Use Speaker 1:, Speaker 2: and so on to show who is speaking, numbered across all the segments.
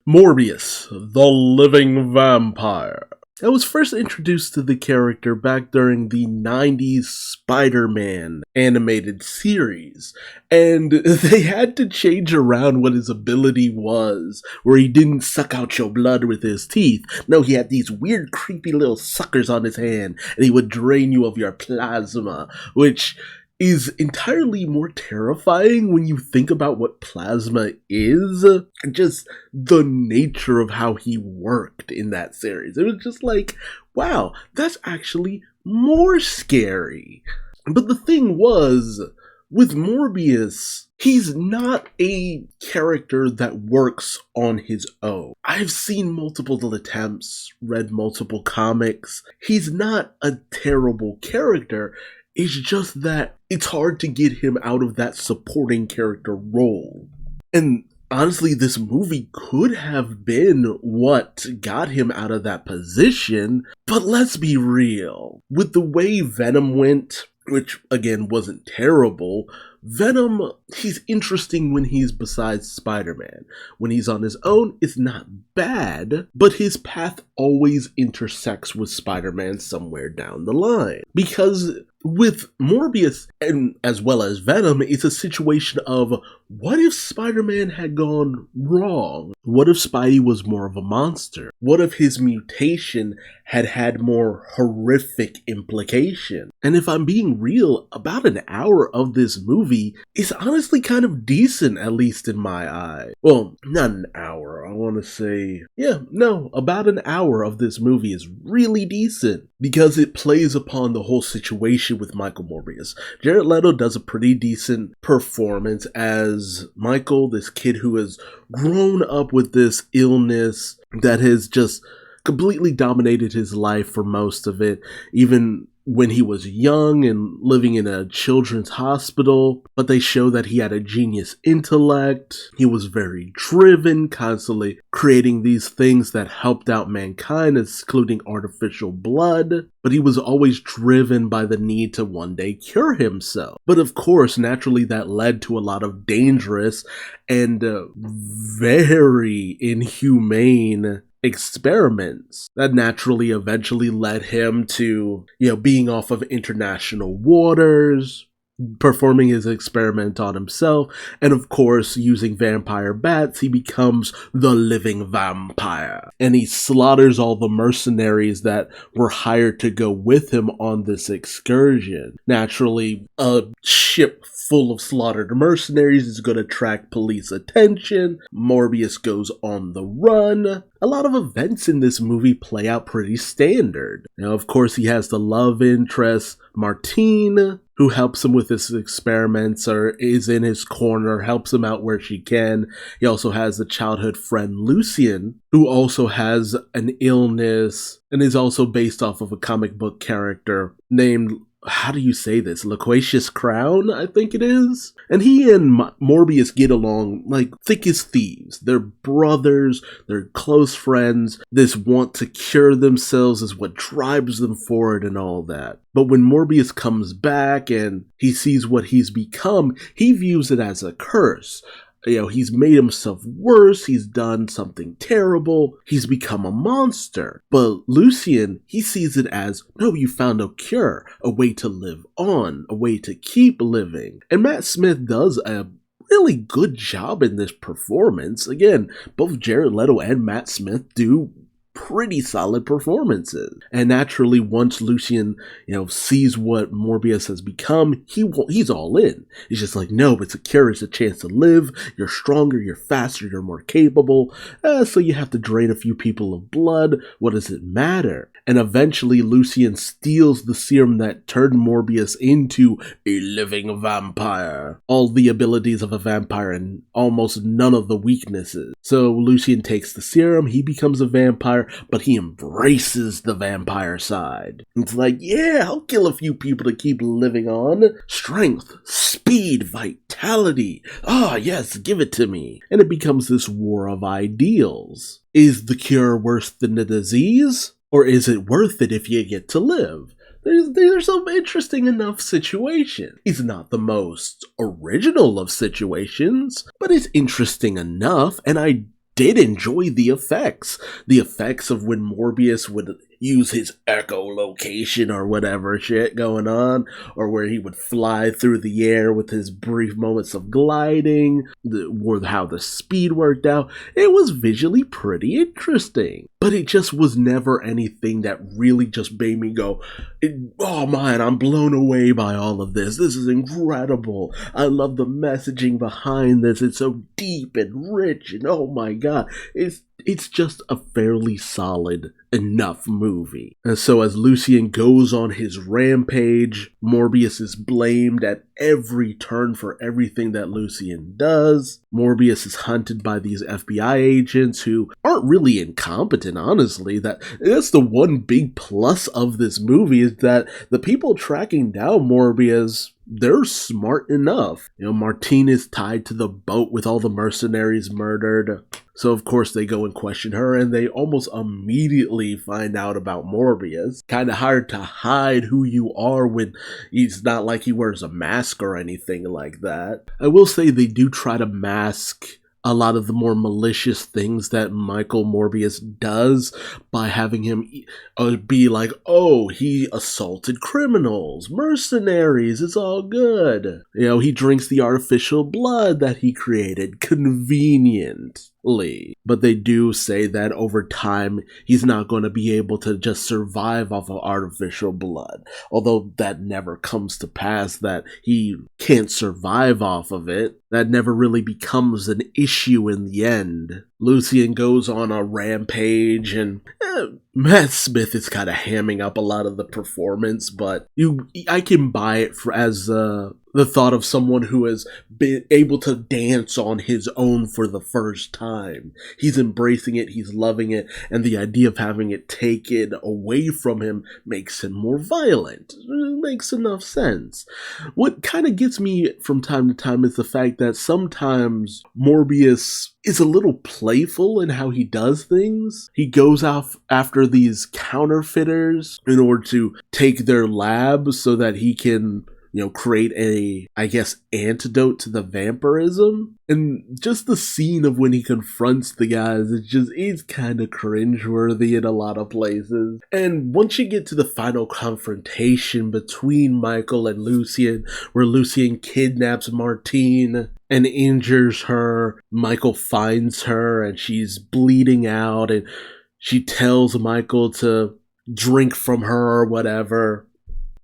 Speaker 1: Morbius, the living vampire. I was first introduced to the character back during the 90s Spider-Man animated series, and they had to change around what his ability was, where he didn't suck out your blood with his teeth. No, he had these weird, creepy little suckers on his hand, and he would drain you of your plasma, which is entirely more terrifying when you think about what plasma is, and just the nature of how he worked in that series. It was just like, wow, that's actually more scary. But the thing was, with Morbius, he's not a character that works on his own. I've seen multiple attempts, read multiple comics. He's not a terrible character. It's just that it's hard to get him out of that supporting character role. And honestly, this movie could have been what got him out of that position, but let's be real. With the way Venom went, which again wasn't terrible, Venom, he's interesting when he's besides Spider-Man. When he's on his own, it's not bad, but his path always intersects with Spider-Man somewhere down the line. Because with Morbius, and as well as Venom, it's a situation of, what if Spider-Man had gone wrong? What if Spidey was more of a monster? What if his mutation had more horrific implication? And if I'm being real, about an hour of this movie is honestly kind of decent, at least in my eye. Well, not an hour, I want to say, about an hour of this movie is really decent, because it plays upon the whole situation with Michael Morbius. Jared Leto does a pretty decent performance as Michael, this kid who has grown up with this illness that has just completely dominated his life for most of it, even when he was young and living in a children's hospital. But they show that he had a genius intellect. He was very driven, constantly creating these things that helped out mankind, including artificial blood. But he was always driven by the need to one day cure himself. But of course, naturally, that led to a lot of dangerous and very inhumane experiments that naturally eventually led him to, being off of international waters, performing his experiment on himself, and of course, using vampire bats, he becomes the living vampire. And he slaughters all the mercenaries that were hired to go with him on this excursion. Naturally, a ship full of slaughtered mercenaries is going to attract police attention. Morbius goes on the run. A lot of events in this movie play out pretty standard. Now, of course, he has the love interest, Martine, who helps him with his experiments or is in his corner, helps him out where she can. He also has the childhood friend Lucien, who also has an illness and is also based off of a comic book character named, how do you say this? Loquacious Crown, I think it is. And he and Morbius get along like thick as thieves. They're brothers, they're close friends. This want to cure themselves is what drives them forward and all that. But when Morbius comes back and he sees what he's become, he views it as a curse. He's made himself worse, he's done something terrible, he's become a monster. But Lucien, he sees it as, no, you found a cure, a way to live on, a way to keep living. And Matt Smith does a really good job in this performance. Again, both Jared Leto and Matt Smith do pretty solid performances. And naturally, once Lucien, sees what Morbius has become, he's all in. He's just like, no, it's a cure, it's a chance to live. You're stronger, you're faster, you're more capable. So you have to drain a few people of blood. What does it matter? And eventually, Lucien steals the serum that turned Morbius into a living vampire. All the abilities of a vampire and almost none of the weaknesses. So Lucien takes the serum, he becomes a vampire, but he embraces the vampire side. It's like, yeah, I'll kill a few people to keep living on. Strength, speed, vitality. Ah, yes, give it to me. And it becomes this war of ideals. Is the cure worse than the disease? Or is it worth it if you get to live? There's some interesting enough situations. It's not the most original of situations, but it's interesting enough, and I did enjoy the effects. The effects of when Morbius would use his echolocation or whatever shit going on, or where he would fly through the air with his brief moments of gliding, or how the speed worked out. It was visually pretty interesting, but it just was never anything that really just made me go, oh man, I'm blown away by all of this. This is incredible. I love the messaging behind this. It's so deep and rich, and oh my god, it's just a fairly solid enough movie. And so as Lucien goes on his rampage, Morbius is blamed at every turn for everything that Lucien does. Morbius is hunted by these FBI agents who aren't really incompetent, honestly. That's the one big plus of this movie, is that the people tracking down Morbius, they're smart enough. Martine is tied to the boat with all the mercenaries murdered. So of course they go and question her, and they almost immediately find out about Morbius. Kind of hard to hide who you are when it's not like he wears a mask or anything like that. I will say they do try to mask a lot of the more malicious things that Michael Morbius does by having him be like, oh, he assaulted criminals, mercenaries, it's all good. He drinks the artificial blood that he created conveniently. But they do say that over time, he's not going to be able to just survive off of artificial blood. Although that never comes to pass, that he can't survive off of it. That never really becomes an issue in the end. Lucien goes on a rampage, and Matt Smith is kind of hamming up a lot of the performance, but I can buy it as the thought of someone who has been able to dance on his own for the first time. He's embracing it, he's loving it, and the idea of having it taken away from him makes him more violent. It makes enough sense. What kind of gets me from time to time is the fact that sometimes Morbius is a little playful in how he does things. He goes off after these counterfeiters in order to take their lab so that he can create antidote to the vampirism. And just the scene of when he confronts the guys, it's kind of cringeworthy in a lot of places. And once you get to the final confrontation between Michael and Lucien, where Lucien kidnaps Martine and injures her, Michael finds her and she's bleeding out, and she tells Michael to drink from her or whatever.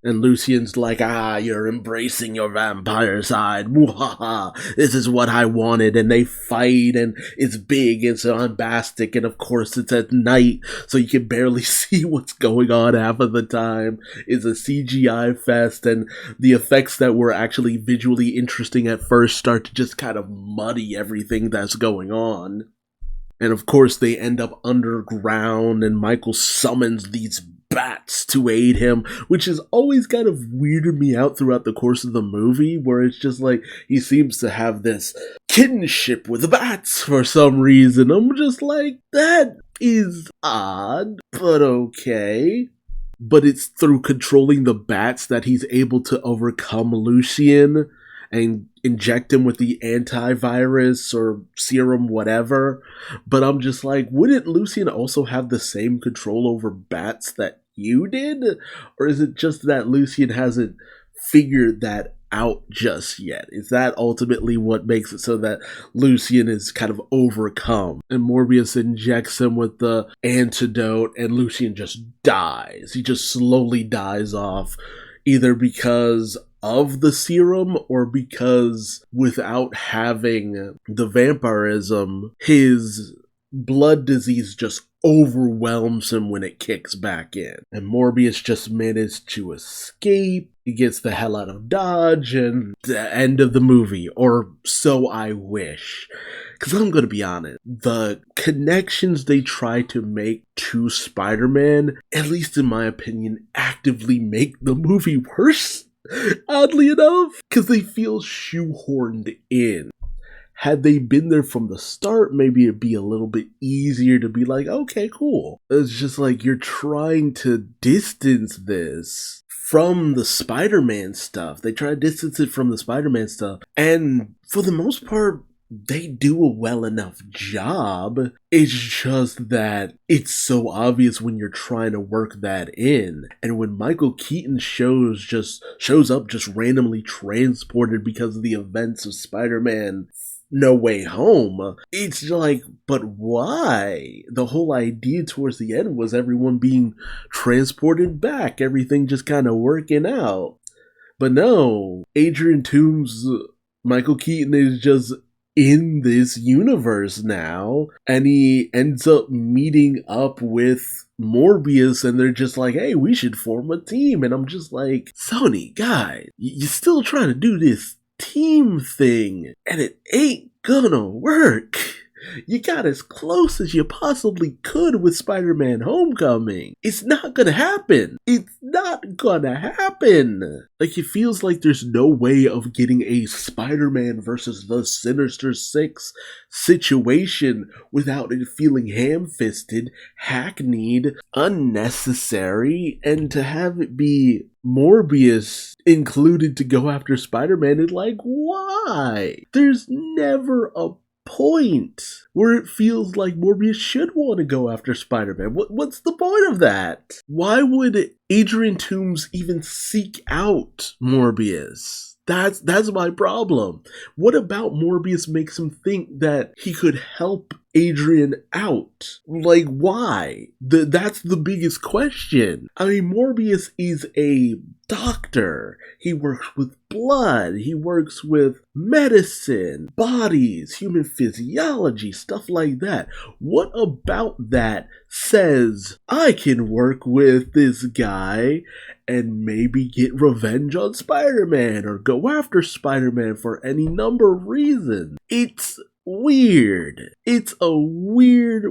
Speaker 1: And Lucien's like, you're embracing your vampire side. Mwahaha, this is what I wanted. And they fight, and it's big, it's bombastic, and of course it's at night, so you can barely see what's going on half of the time. It's a CGI fest, and the effects that were actually visually interesting at first start to just kind of muddy everything that's going on. And of course they end up underground, and Michael summons these bats to aid him, which has always kind of weirded me out throughout the course of the movie, where it's just like he seems to have this kinship with the bats for some reason. I'm just like, that is odd, but okay. But it's through controlling the bats that he's able to overcome Lucien and inject him with the antivirus or serum, whatever. But I'm just like, wouldn't Lucien also have the same control over bats that you did? Or is it just that Lucien hasn't figured that out just yet? Is that ultimately what makes it so that Lucien is kind of overcome? And Morbius injects him with the antidote, and Lucien just dies. He just slowly dies off, either because of the serum or because without having the vampirism, his blood disease just overwhelms him when it kicks back in. And Morbius just managed to escape. He gets the hell out of Dodge, and the end of the movie, or so I wish. Because I'm going to be honest, the connections they try to make to Spider-Man, at least in my opinion, actively make the movie worse. Oddly enough, because they feel shoehorned in. Had they been there from the start, maybe it'd be a little bit easier to be like, okay, cool. It's just like you're trying to distance this from the Spider-Man stuff. They try to distance it from the Spider-Man stuff. And for the most part, they do a well enough job. It's just that it's so obvious when you're trying to work that in. And when Michael Keaton shows up just randomly transported because of the events of Spider-Man No Way Home, it's like, but why? The whole idea towards the end was everyone being transported back, everything just kind of working out. But no, Adrian Toomes, Michael Keaton is just in this universe now, and he ends up meeting up with Morbius, and they're just like, hey, we should form a team. And I'm just like, Sony, guys, you're still trying to do this team thing, and it ain't gonna work. You got as close as you possibly could with Spider-Man Homecoming. It's not gonna happen. It's not gonna happen. Like, it feels like there's no way of getting a Spider-Man versus the Sinister Six situation without it feeling ham-fisted, hackneyed, unnecessary, and to have it be Morbius included to go after Spider-Man is like, why? There's never a point where it feels like Morbius should want to go after Spider-Man. What's the point of that? Why would Adrian Toomes even seek out Morbius? That's my problem. What about Morbius makes him think that he could help Adrian out? Like, why? That's the biggest question. I mean, Morbius is a doctor. He works with blood. He works with medicine, bodies, human physiology, stuff like that. What about that says I can work with this guy and maybe get revenge on Spider-Man or go after Spider-Man for any number of reasons? It's weird. It's a weird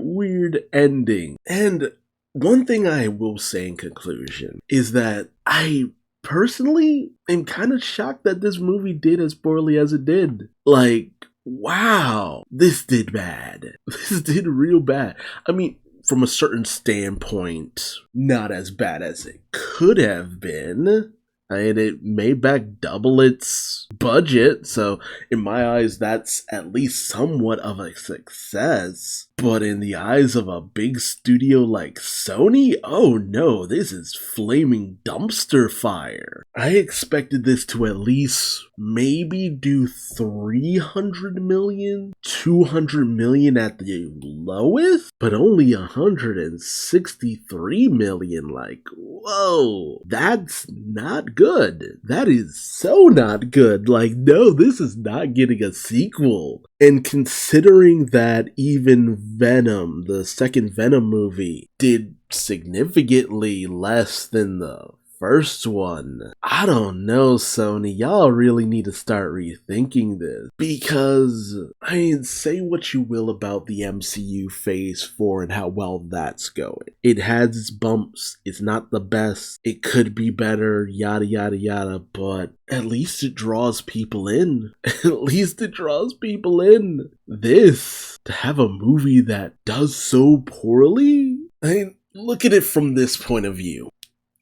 Speaker 1: ending. And one thing I will say in conclusion is that I personally am kind of shocked that this movie did as poorly as it did. Like, wow, this did bad. This did real bad. I mean, from a certain standpoint, not as bad as it could have been. And it made back double its budget, so in my eyes, that's at least somewhat of a success. But in the eyes of a big studio like Sony, oh no, this is flaming dumpster fire. I expected this to at least maybe do 300 million, 200 million at the lowest, but only 163 million. Like, whoa, that's not good. That is so not good. Like, no, this is not getting a sequel. And considering that even Venom, the second Venom movie, did significantly less than the first one, I don't know, Sony, y'all really need to start rethinking this. Because, I mean, say what you will about the MCU Phase 4 and how well that's going. It has its bumps, it's not the best, it could be better, yada yada yada, but at least it draws people in. At least it draws people in. This, to have a movie that does so poorly? I mean, look at it from this point of view.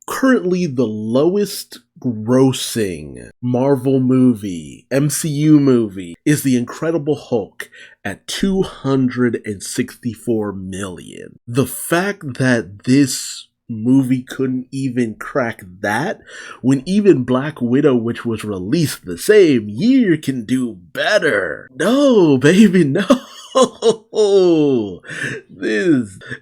Speaker 1: Currently the lowest grossing Marvel movie, MCU movie, is The Incredible Hulk at 264 million. The fact that this movie couldn't even crack that, when even Black Widow, which was released the same year, can do better. No, baby, no.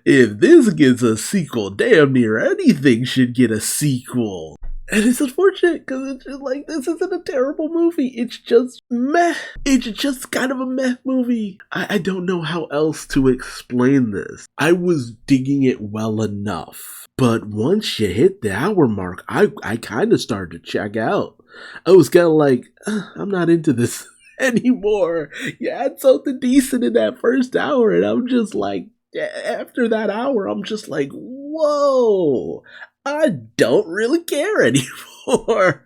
Speaker 1: If this gets a sequel, damn near anything should get a sequel. And it's unfortunate because it's just like, this isn't a terrible movie. It's just meh. It's just kind of a meh movie. I don't know how else to explain this. I was digging it well enough, but once you hit the hour mark, I kind of started to check out. I was kind of like, I'm not into this anymore. You had something decent in that first hour, and I'm just like, after that hour, I'm just like, whoa, I don't really care anymore.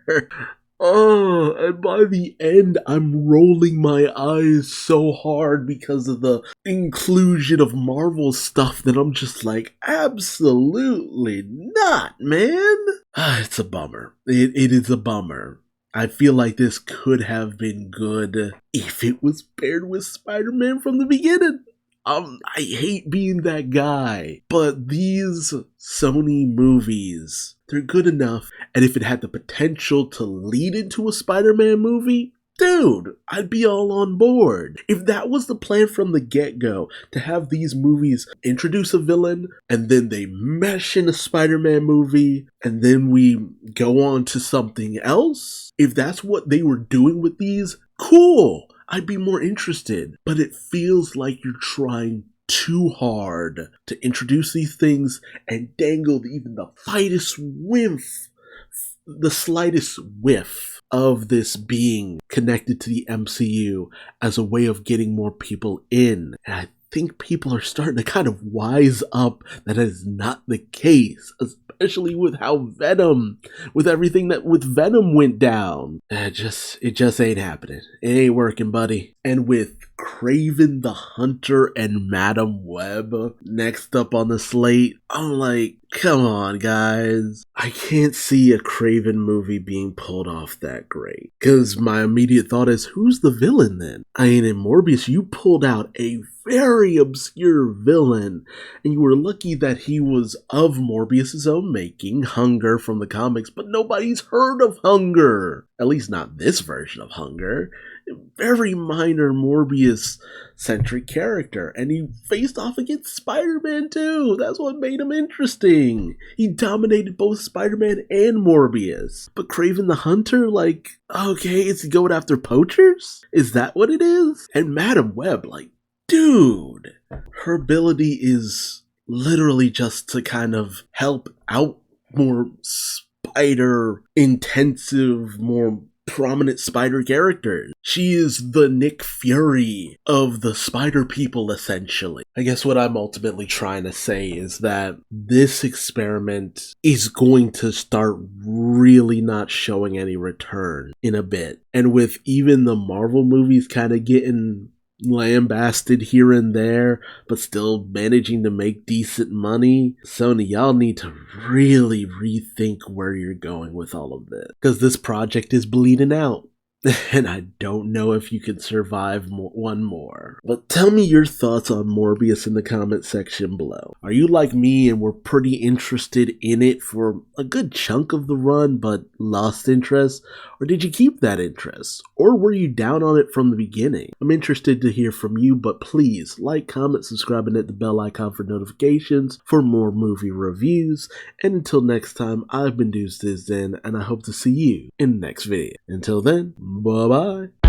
Speaker 1: Oh, and by the end, I'm rolling my eyes so hard because of the inclusion of Marvel stuff that I'm just like, absolutely not, man. It's a bummer. It is a bummer. I feel like this could have been good if it was paired with Spider-Man from the beginning. I hate being that guy, but these Sony movies, they're good enough, and if it had the potential to lead into a Spider-Man movie, dude, I'd be all on board. If that was the plan from the get-go, to have these movies introduce a villain, and then they mesh in a Spider-Man movie, and then we go on to something else, if that's what they were doing with these, cool, I'd be more interested. But it feels like you're trying too hard to introduce these things and dangle even the slightest whiff of this being connected to the MCU as a way of getting more people in. And I think people are starting to kind of wise up that is not the case, especially with how everything that with Venom went down. It just ain't happening. It ain't working, buddy. And with Kraven the Hunter and Madam Web next up on the slate, I'm like, come on, guys. I can't see a Kraven movie being pulled off that great. Because my immediate thought is, who's the villain then? I mean, in Morbius, you pulled out a very obscure villain, and you were lucky that he was of Morbius' own making, Hunger from the comics, but nobody's heard of Hunger. At least not this version of Hunger. Very minor Morbius-centric character, and he faced off against Spider-Man too. That's what made him interesting. He dominated both Spider-Man and Morbius. But Kraven the Hunter, like, okay, is he going after poachers? Is that what it is? And Madam Web, like, dude, her ability is literally just to kind of help out more spider-intensive, more prominent spider characters. She is the Nick Fury of the spider people, essentially. I guess what I'm ultimately trying to say is that this experiment is going to start really not showing any return in a bit. And with even the Marvel movies kind of getting lambasted here and there, but still managing to make decent money, Sony, y'all need to really rethink where you're going with all of this. Because this project is bleeding out. And I don't know if you can survive one more. But tell me your thoughts on Morbius in the comment section below. Are you like me and were pretty interested in it for a good chunk of the run but lost interest? Or did you keep that interest? Or were you down on it from the beginning? I'm interested to hear from you, but please like, comment, subscribe, and hit the bell icon for notifications for more movie reviews. And until next time, I've been Duuz-Diz-Din, and I hope to see you in the next video. Until then, bye-bye.